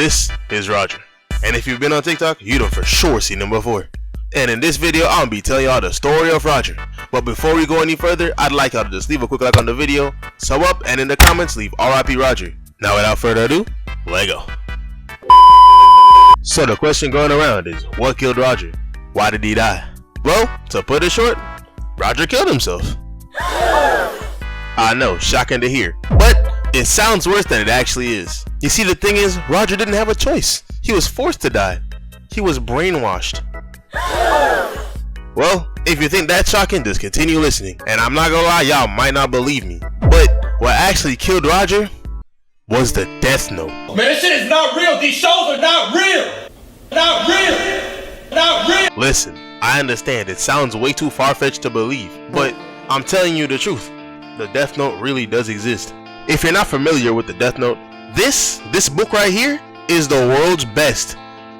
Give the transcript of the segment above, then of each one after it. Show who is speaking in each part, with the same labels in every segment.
Speaker 1: This is Roger, and if you've been on TikTok, you'd have for sure seen him before. And in this video, I'll be telling y'all the story of Roger. But before we go any further, I'd like y'all to just leave a quick like on the video, sub up, and in the comments, leave RIP Roger. Now without further ado, let's go. So the question going around is, what killed Roger? Why did he die? Well, to put it short, Roger killed himself. I know, shocking to hear, but it sounds worse than it actually is. You see, the thing is, Roger didn't have a choice. He was forced to die. He was brainwashed. Well, if you think that's shocking, just continue listening. And I'm not gonna lie, y'all might not believe me, but what actually killed Roger was the Death Note.
Speaker 2: Man, this shit is not real. These shows are not real. Not real. Not real.
Speaker 1: Listen, I understand it sounds way too far-fetched to believe, but I'm telling you the truth. The Death Note really does exist. If you're not familiar with the Death Note, this book right here is the world's best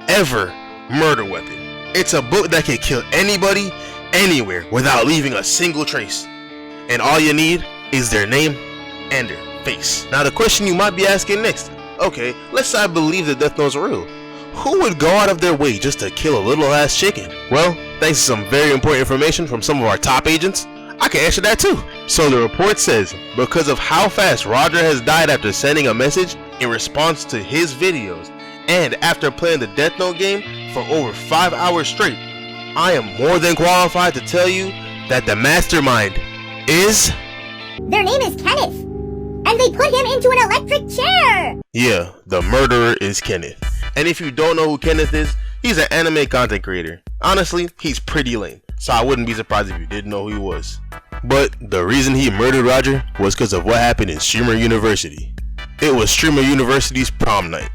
Speaker 1: ever murder weapon. It's a book that can kill anybody, anywhere, without leaving a single trace. And all you need is their name and their face. Now the question you might be asking next, okay, let's say I believe the Death Note's real. Who would go out of their way just to kill a little ass chicken? Well, thanks to some very important information from some of our top agents, I can answer that too. So the report says, because of how fast Roger has died after sending a message in response to his videos, and after playing the Death Note game for over 5 hours straight, I am more than qualified to tell you that the mastermind is...
Speaker 3: Their name is Kenneth, and they put him into an electric chair!
Speaker 1: Yeah, the murderer is Kenneth. And if you don't know who Kenneth is, he's an anime content creator. Honestly, he's pretty lame, so I wouldn't be surprised if you didn't know who he was. But the reason he murdered Roger was because of what happened in Streamer University. It was Streamer University's prom night,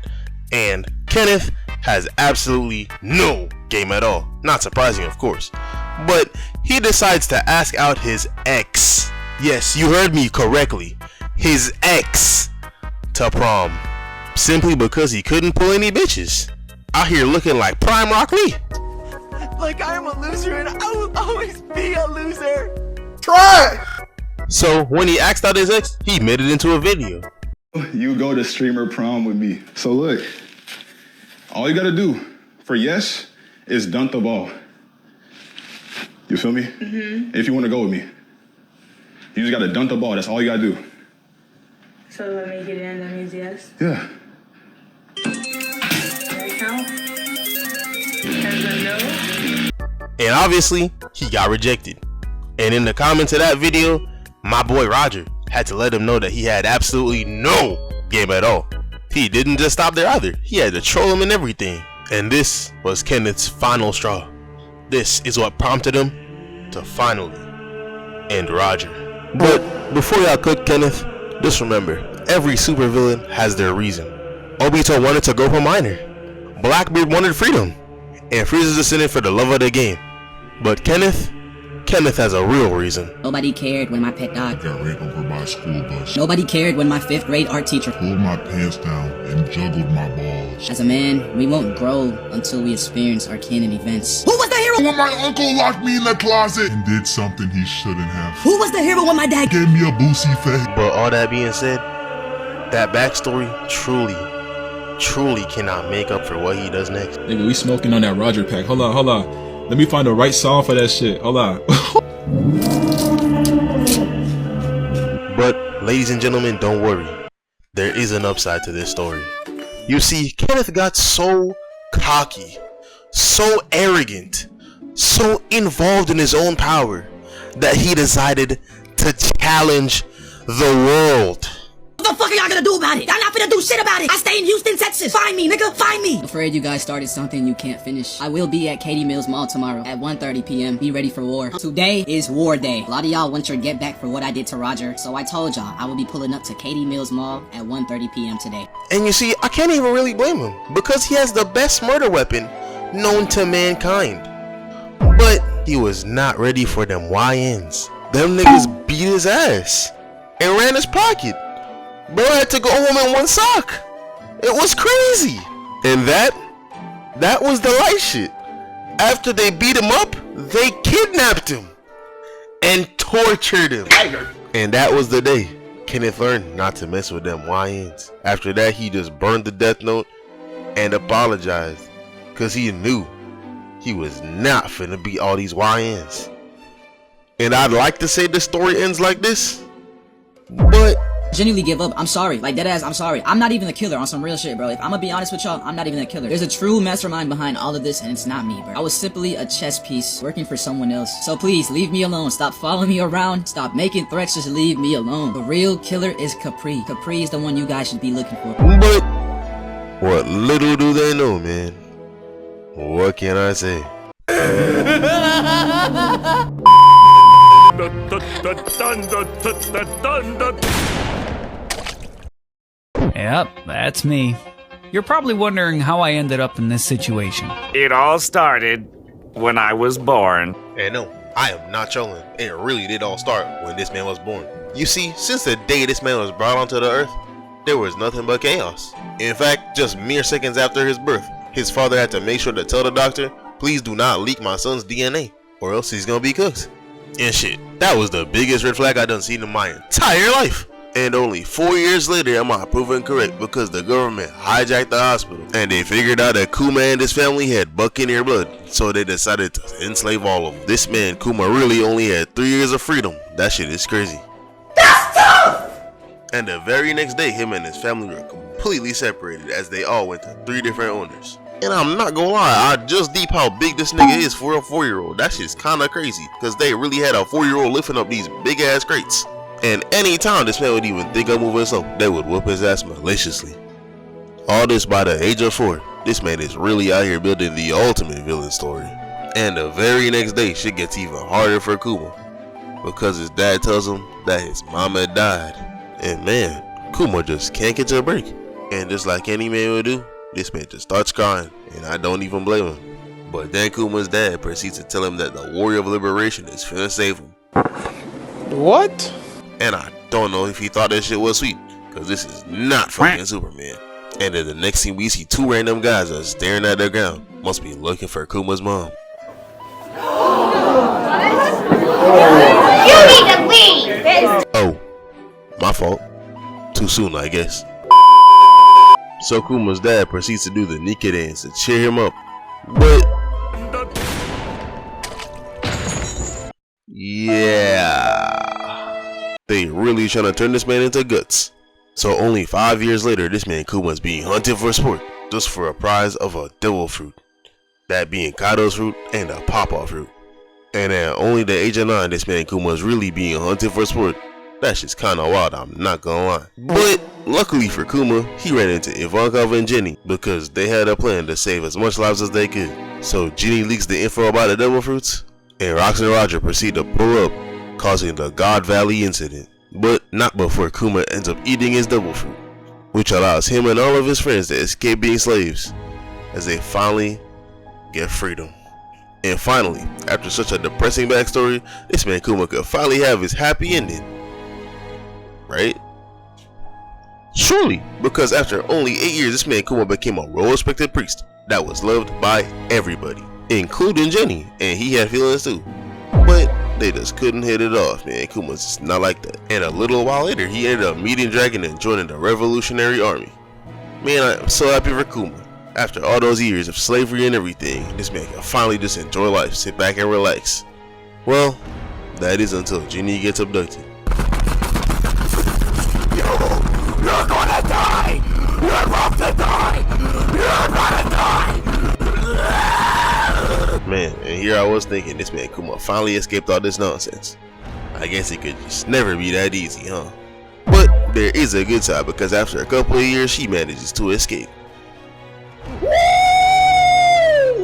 Speaker 1: and Kenneth has absolutely no game at all. Not surprising, of course. But he decides to ask out his ex. Yes, you heard me correctly. His ex to prom. Simply because he couldn't pull any bitches. Out here looking like Prime Rock Lee.
Speaker 4: Like I am a loser and I will always be a loser.
Speaker 1: Try! So when he asked out his ex, he made it into a video.
Speaker 5: You go to streamer prom with me. So look, all you gotta do for yes is dunk the ball. You feel me? Mm-hmm. If you wanna go with me. You just gotta dunk the ball, that's all you gotta do.
Speaker 6: So if I make it in, that means yes?
Speaker 5: Yeah.
Speaker 6: Does that count? As a no?
Speaker 1: And obviously, he got rejected. And in the comments of that video, my boy Roger had to let him know that he had absolutely no game at all. He didn't just stop there either, he had to troll him and everything. And this was Kenneth's final straw. This is what prompted him to finally end Roger. But before y'all cook Kenneth, just remember, every supervillain has their reason. Obito wanted to go for minor. Blackbeard wanted freedom. And Frieza's descended for the love of the game. But Kenneth has a real reason.
Speaker 7: Nobody cared when my pet dog
Speaker 8: got ran over by a school bus.
Speaker 7: Nobody cared when my 5th grade art teacher
Speaker 8: pulled my pants down and juggled my balls.
Speaker 7: As a man, we won't grow until we experience our canon events. Who was the hero
Speaker 8: when my uncle locked me in the closet and did something he shouldn't have?
Speaker 7: Who was the hero when my dad
Speaker 8: gave me a boosie face?
Speaker 1: But all that being said, that backstory truly cannot make up for what he does next.
Speaker 9: Nigga, we smoking on that Roger pack. Hold on. Let me find the right song for that shit. Hold on.
Speaker 1: But, ladies and gentlemen, don't worry. There is an upside to this story. You see, Kenneth got so cocky, so arrogant, so involved in his own power, that he decided to challenge the world.
Speaker 7: What the fuck are y'all gonna do about it? Y'all not finna do shit about it. I stay in Houston, Texas. Find me, nigga. Find me. Afraid you guys started something you can't finish. I will be at Katie Mills Mall tomorrow at 1:30 p.m. Be ready for war. Today is war day. A lot of y'all want your get back for what I did to Roger, so I told y'all I will be pulling up to Katie Mills Mall at 1:30 p.m. today.
Speaker 1: And you see, I can't even really blame him, because he has the best murder weapon known to mankind. But he was not ready for them YNs. Them niggas beat his ass and ran his pocket. Bro had to go home in one sock. It was crazy. And that was the light shit. After they beat him up, they kidnapped him and tortured him. And that was the day Kenneth learned not to mess with them YNs. After that, he just burned the Death Note and apologized, cause he knew he was not finna beat all these YNs. And I'd like to say the story ends like this, but
Speaker 7: genuinely give up. I'm sorry. Like, deadass, I'm sorry. I'm not even the killer on some real shit, bro. If I'm gonna be honest with y'all, I'm not even the killer. There's a true mastermind behind all of this, and it's not me, bro. I was simply a chess piece working for someone else. So please, leave me alone. Stop following me around. Stop making threats. Just leave me alone. The real killer is Capri. Capri is the one you guys should be looking for.
Speaker 1: But what little do they know, man. What can I say?
Speaker 10: Yep, that's me. You're probably wondering how I ended up in this situation.
Speaker 11: It all started when I was born.
Speaker 1: And no, I am not trolling. It really did all start when this man was born. You see, since the day this man was brought onto the earth, there was nothing but chaos. In fact, just mere seconds after his birth, his father had to make sure to tell the doctor, please do not leak my son's DNA, or else he's gonna be cooked. And shit, that was the biggest red flag I done seen in my entire life. And only 4 years later am I proven correct, because the government hijacked the hospital and they figured out that Kuma and his family had Buccaneer blood, so they decided to enslave all of them. This man Kuma really only had 3 years of freedom. That shit is crazy. That's tough! And the very next day, him and his family were completely separated, as they all went to 3 different owners. And I'm not gonna lie, I just deep how big this nigga is for a 4-year-old. That shit's kinda crazy, because they really had a 4-year-old lifting up these big ass crates. And anytime this man would even think of moving slow, they would whoop his ass maliciously. All this by the age of 4. This man is really out here building the ultimate villain story. And the very next day, shit gets even harder for Kuma, because his dad tells him that his mama died. And man, Kuma just can't get to a break. And just like any man would do, this man just starts crying, and I don't even blame him. But then Kuma's dad proceeds to tell him that the Warrior of Liberation is finna save him.
Speaker 12: What?
Speaker 1: And I don't know if he thought that shit was sweet, cause this is not fucking Superman. And then the next scene we see 2 random guys are staring at the ground. Must be looking for Kuma's mom.
Speaker 3: You need to leave!
Speaker 1: Oh, my fault. Too soon, I guess. So Kuma's dad proceeds to do the Nika dance to cheer him up. But yeah, they really trying to turn this man into guts. So only 5 years later, this man Kuma's being hunted for sport, just for a prize of a devil fruit. That being Kaido's fruit and a pawpaw fruit. And at only the age of 9, this man Kuma's really being hunted for sport. That shit's kinda wild, I'm not gonna lie. But luckily for Kuma, he ran into Ivankov and Jenny, because they had a plan to save as much lives as they could. So Jenny leaks the info about the devil fruits, and Rox and Roger proceed to pull up, causing the God Valley incident. But not before Kuma ends up eating his devil fruit, which allows him and all of his friends to escape being slaves, as they finally get freedom. And finally, after such a depressing backstory, this man Kuma could finally have his happy ending. Right? Surely, because after only 8 years, this man Kuma became a well-respected priest that was loved by everybody, including Jenny, and he had feelings too. But they just couldn't hit it off, man. Kuma's just not like that. And a little while later, he ended up meeting Dragon and joining the Revolutionary Army. Man, I'm so happy for Kuma. After all those years of slavery and everything, this man can finally just enjoy life, sit back and relax. Well, that is until Jenny gets abducted.
Speaker 4: You're gonna die! You're about to die! You're gonna die!
Speaker 1: Man, and here I was thinking this man Kuma finally escaped all this nonsense. I guess it could just never be that easy, huh? But there is a good side, because after a couple of years, she manages to escape.
Speaker 12: Woo!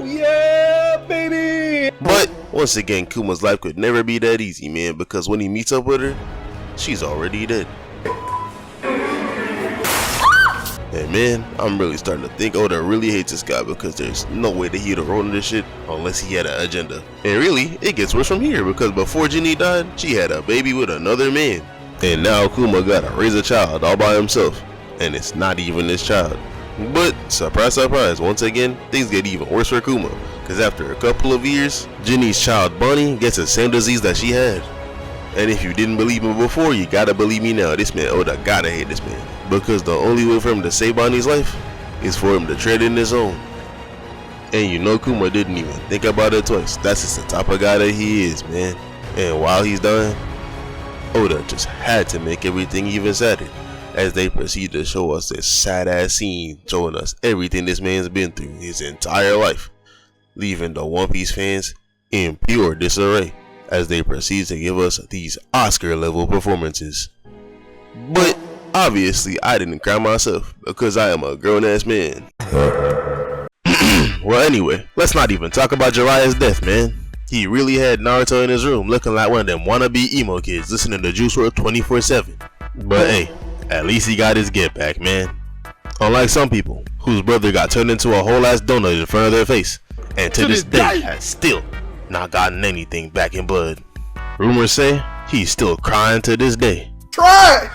Speaker 12: Yeah, baby!
Speaker 1: But once again, Kuma's life could never be that easy, man, because when he meets up with her, she's already dead. And man, I'm really starting to think Oda really hates this guy, because there's no way that he'd have written this shit unless he had an agenda. And really, it gets worse from here, because before Jenny died, she had a baby with another man. And now Kuma gotta raise a child all by himself, and it's not even his child. But surprise, surprise, once again, things get even worse for Kuma, because after a couple of years, Jenny's child Bonnie gets the same disease that she had. And if you didn't believe me before, you gotta believe me now. This man Oda gotta hate this man, because the only way for him to save Bonnie's life is for him to tread in his own. And you know Kuma didn't even think about it twice. That's just the type of guy that he is, man. And while he's done, Oda just had to make everything even sadder as they proceed to show us this sad ass scene showing us everything this man's been through his entire life, leaving the One Piece fans in pure disarray as they proceed to give us these Oscar level performances. But obviously I didn't cry myself because I am a grown ass man. Well, anyway, let's not even talk about Jiraiya's death, man. He really had Naruto in his room looking like one of them wannabe emo kids listening to Juice WRLD 24/7. But hey, at least he got his get back, man. Unlike some people whose brother got turned into a whole ass donut in front of their face, and to this day has still not gotten anything back in blood. Rumors say he's still crying to this day.
Speaker 12: Try!